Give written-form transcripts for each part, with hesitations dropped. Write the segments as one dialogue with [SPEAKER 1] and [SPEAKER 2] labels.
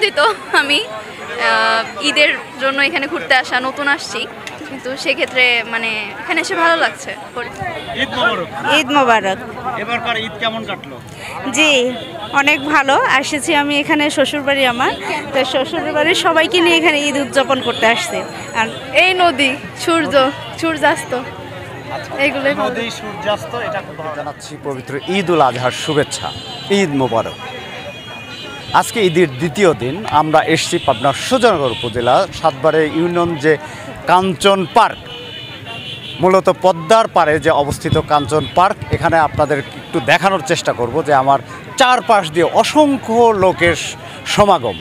[SPEAKER 1] আনন্দিত আমি ঈদের জন্য এখানে ঘুরতে আসা, নতুন আসছি, কিন্তু সেক্ষেত্রে মানে এখানে এসে ভালো লাগছে।
[SPEAKER 2] ঈদ মোবারক।
[SPEAKER 3] ঈদ মোবারক।
[SPEAKER 2] এবারকার ঈদ কেমন কাটলো?
[SPEAKER 3] জি, অনেক ভালো। এসেছি আমি এখানে শ্বশুরবাড়ি আমার, তো শ্বশুরবাড়ির সবাইকে নিয়ে এখানে ঈদ উদযাপন করতে আসছি। আর
[SPEAKER 1] এই নদী, সূর্যাস্ত এইগুলোই ভালো।
[SPEAKER 2] নদী, সূর্যাস্ত, এটা খুব ভালো
[SPEAKER 4] জানাচ্ছি পবিত্র ঈদ উল আজহার শুভেচ্ছা। ঈদ মোবারক। আজকে ঈদের দ্বিতীয় দিন আমরা এসছি পাবনার সুজানগর উপজেলা সাতবাড়ে ইউনিয়ন যে কাঞ্চন পার্ক, মূলত পদ্মার পাড়ে যে অবস্থিত কাঞ্চন পার্ক, এখানে আপনাদের একটু দেখানোর চেষ্টা করব যে আমার চারপাশ দিয়ে অসংখ্য লোকের সমাগম।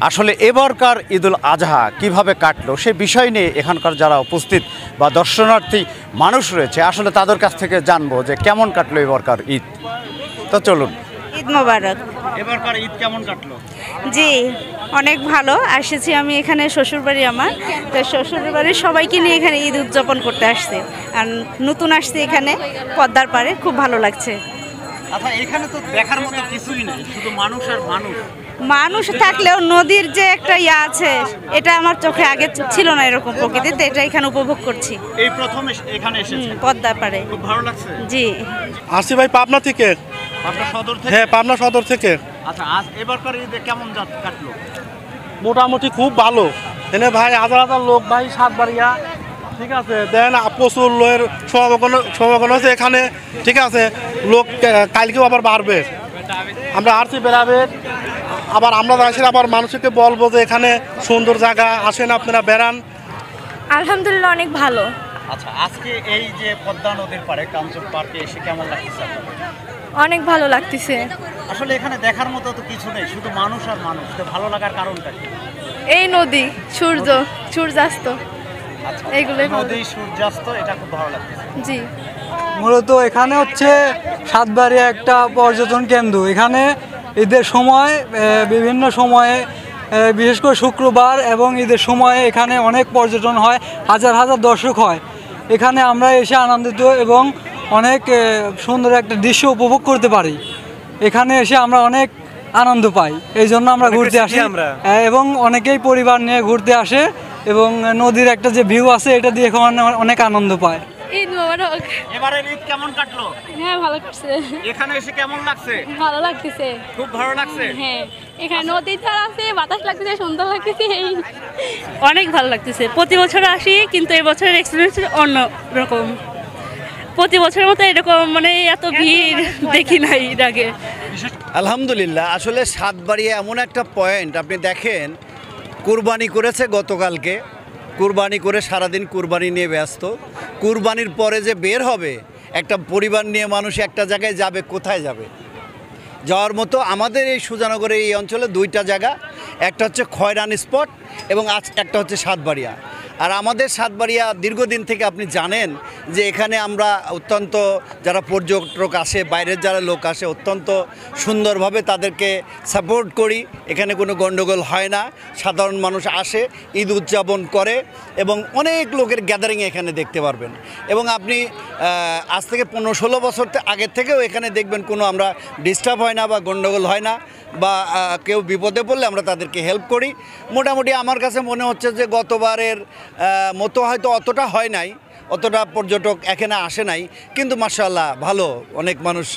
[SPEAKER 4] আসলে এবারকার ঈদুল আজহা কিভাবে কাটলো সে বিষয় নিয়ে এখানকার যারা উপস্থিত বা দর্শনার্থী মানুষ রয়েছে আসলে তাদের কাছ থেকে জানবো যে কেমন কাটলো এবারকার ঈদ। তো চলুন।
[SPEAKER 3] ঈদ মোবারক।
[SPEAKER 2] এবারকার ঈদ কেমন কাটলো?
[SPEAKER 3] জি, অনেক ভালো। এসেছি আমি এখানে শ্বশুরবাড়ি আমার, তো শ্বশুরবাড়ির সবাইকে নিয়ে এখানে ঈদ উদযাপন করতে আসছি। আর নতুন আসছি এখানে পদ্মার পাড়ে, খুব ভালো লাগছে।
[SPEAKER 2] আচ্ছা, এখানে তো দেখার মতো কিছুই নেই, শুধু মানুষ আর মানুষ।
[SPEAKER 3] মানুষ থাকলেও নদীর যে একটা আছে, এটা আমার চোখে আগে ছিল না এরকম প্রকৃতিতে, এটা এখানে উপভোগ করছি।
[SPEAKER 2] এই প্রথম এখানে এসেছে,
[SPEAKER 3] পদ্মার পাড়ে।
[SPEAKER 2] খুব ভালো লাগছে।
[SPEAKER 3] জি,
[SPEAKER 5] আসছি ভাই পাবনা থেকে।
[SPEAKER 2] পাবনা সদর থেকে?
[SPEAKER 5] হ্যাঁ, পাবনা সদর থেকে।
[SPEAKER 2] আচ্ছা, আজ এবারকার ঈদে কেমন কাটলো?
[SPEAKER 5] মোটামুটি খুব ভালো। এনে ভাই হাজার হাজার লোক ভাই সাতবাড়িয়া, ঠিক আছে, দেন প্রচুর লোকের সমাগম হয়েছে এখানে, ঠিক আছে। লোক কালকেও আবার বাড়বে। আমরা আসছি বেড়াবে, আবার আমরা আসলে আবার মানুষকে বলবো যে এখানে সুন্দর জায়গা, আসেন আপনারা বেড়ান।
[SPEAKER 1] আলহামদুলিল্লাহ, অনেক ভালো।
[SPEAKER 2] আচ্ছা, আজকে এই যে পদ্মা নদীর পাড়ে কাঞ্চন পার্কে এসে কেমন লাগছে?
[SPEAKER 1] অনেক ভালো লাগতেছে।
[SPEAKER 2] আসলে এখানে দেখার মতো তো কিছু নেই, শুধু মানুষ আর মানুষ। তো ভালো লাগার কারণটা কি?
[SPEAKER 1] এই নদী, সূর্যাস্ত
[SPEAKER 2] আচ্ছা,
[SPEAKER 1] এইগুলোই ভালো।
[SPEAKER 2] নদী, সূর্যাস্ত, এটা খুব ভালো লাগছে।
[SPEAKER 1] জি,
[SPEAKER 6] মূলত এখানে হচ্ছে সাতবাড়িয়া একটা পর্যটন কেন্দ্র। এখানে ঈদের সময় বিভিন্ন সময়ে, বিশেষ করে শুক্রবার এবং ঈদের সময়ে এখানে অনেক পর্যটন হয়, হাজার হাজার দর্শক হয়। এখানে আমরা এসে আনন্দিত এবং অনেক সুন্দর একটা দৃশ্য উপভোগ করতে পারি। এখানে এসে আমরা অনেক আনন্দ পাই, এই জন্য আমরা ঘুরতে আসি। এবং অনেকেই পরিবার নিয়ে ঘুরতে আসে এবং নদীর একটা যে ভিউ আছে এটা দিয়ে এখানে অনেক আনন্দ পায়।
[SPEAKER 1] ঈদ মোবারক।
[SPEAKER 2] এবারে ঈদ কেমন কাটলো?
[SPEAKER 1] হ্যাঁ, ভালো কাটছে।
[SPEAKER 2] এখানে এসে কেমন লাগছে?
[SPEAKER 1] ভালো লাগতেছে।
[SPEAKER 2] খুব ভালো লাগছে।
[SPEAKER 1] হ্যাঁ, এখানে নদীর ধার আছে, বাতাস লাগতেছে, সুন্দর লাগতেছে।
[SPEAKER 7] অনেক ভালো লাগতেছে। প্রতি বছর আসি, কিন্তু এই বছরের এক্সপিরিয়েন্স অন্য রকম। প্রতি বছরের মতো এরকম মানে এত ভিড় দেখি নাই এর আগে।
[SPEAKER 4] আলহামদুলিল্লাহ। আসলে সাতবাড়িয়া এমন একটা পয়েন্ট, আপনি দেখেন কুরবানি করেছে গতকালকে, কুরবানি করে সারাদিন কুরবানি নিয়ে ব্যস্ত। কুরবানির পরে যে বের হবে একটা পরিবার নিয়ে, মানুষ একটা জায়গায় যাবে, কোথায় যাবে? যাওয়ার মতো আমাদের এই সুজানগরের এই অঞ্চলে দুইটা জায়গা, একটা হচ্ছে খয়রানি স্পট এবং একটা হচ্ছে সাতবাড়িয়া। আর আমাদের সাতবাড়িয়া দীর্ঘদিন থেকে আপনি জানেন যে এখানে আমরা অত্যন্ত যারা পর্যটক আসে, বাইরের যারা লোক আসে, অত্যন্ত সুন্দরভাবে তাদেরকে সাপোর্ট করি। এখানে কোনো গণ্ডগোল হয় না, সাধারণ মানুষ আসে, ঈদ উদযাপন করে এবং অনেক লোকের গ্যাদারিং এখানে দেখতে পারবেন। এবং আপনি আজ থেকে 15-16 বছর আগের থেকেও এখানে দেখবেন কোনো আমরা ডিস্টার্ব হয় না বা গণ্ডগোল হয় না, বা কেউ বিপদে পড়লে আমরা তাদেরকে হেল্প করি। মোটামুটি আমার কাছে মনে হচ্ছে যে গতবারের মতো হয়তো অতটা হয় নাই, অতটা পর্যটক এখানে আসে নাই, কিন্তু মাশাআল্লাহ ভালো, অনেক মানুষ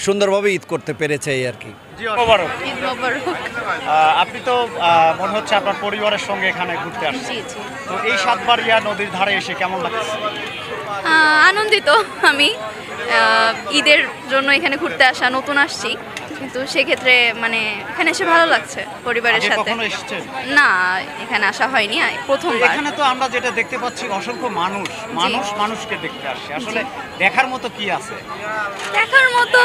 [SPEAKER 4] সুন্দরভাবে ঈদ করতে পেরেছে এই আর কি।
[SPEAKER 1] ঈদ মোবারক।
[SPEAKER 2] আপনি তো মনে হচ্ছে আপনার পরিবারের সঙ্গে এখানে ঘুরতে আসছেন।
[SPEAKER 1] জি, জি।
[SPEAKER 2] তো এই সাতবাড়িয়া নদীর ধারে এসে কেমন লাগছে?
[SPEAKER 1] আনন্দিত আমি ঈদের জন্য এখানে ঘুরতে আসা, নতুন আসছি, কিন্তু সেক্ষেত্রে মানে এখানে এসে ভালো লাগছে পরিবারের
[SPEAKER 2] আগে
[SPEAKER 1] সাথে।
[SPEAKER 2] কখনো এসেছেন?
[SPEAKER 1] না, এখানে আসা হয়নি, প্রথমবার।
[SPEAKER 2] এখানে তো আমরা যেটা দেখতে পাচ্ছি অসংখ্য মানুষ, মানুষকে দেখতে আসছে। আসলে দেখার মতো কি আছে?
[SPEAKER 1] দেখার মতো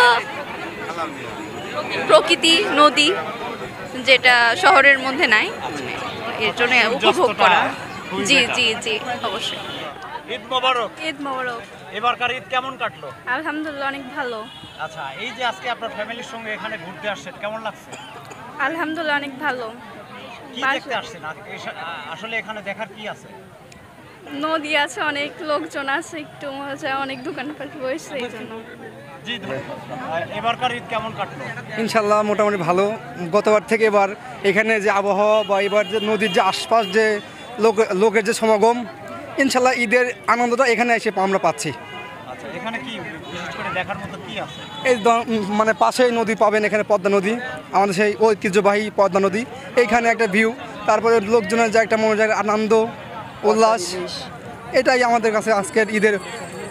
[SPEAKER 1] প্রকৃতি, নদী, যেটা শহরের মধ্যে নাই, এর জন্য উপভোগ করা। জি, জি, জি, অবশ্যই।
[SPEAKER 2] ঈদ মোবারক।
[SPEAKER 1] ঈদ মোবারক।
[SPEAKER 2] এবারকার ঈদ কেমন কাটলো?
[SPEAKER 1] আলহামদুলিল্লাহ, অনেক ভালো।
[SPEAKER 2] আচ্ছা, এই যে আজকে আপনার ফ্যামিলির সঙ্গে এখানে ঘুরতে আসছেন, কেমন লাগছে?
[SPEAKER 1] আলহামদুলিল্লাহ, অনেক ভালো।
[SPEAKER 2] কি দেখতে আসছেন? আসলে এখানে দেখার কি আছে?
[SPEAKER 1] নদী আছে, অনেক লোকজন আছে, একটু মজা, অনেক দোকানপাট বসছে, এই জন্য।
[SPEAKER 2] জি এবারকার ঈদ কেমন কাটলো?
[SPEAKER 8] ইনশাল্লাহ মোটামুটি ভালো। গতবার থেকে এবার এখানে যে আবহাওয়া বা এবার যে নদীর যে আশপাশ যে লোকের যে সমাগম, ইনশাল্লাহ ঈদের আনন্দটা এখানে এসে আমরা পাচ্ছি।
[SPEAKER 2] আচ্ছা, এখানে কি বিশেষ করে দেখার মতো কি আছে?
[SPEAKER 8] এই মানে পাশেই নদী পাবেন, এখানে পদ্মা নদী, আমাদের সেই ঐতিহ্যবাহী পদ্মা নদী। এইখানে একটা ভিউ, তারপরে লোকজনের যে একটা মনোযোগ আনন্দ উল্লাস, এটাই আমাদের কাছে আজকের ঈদের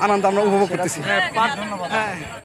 [SPEAKER 8] আনন্দ আমরা উপভোগ করতেছি।
[SPEAKER 2] ধন্যবাদ।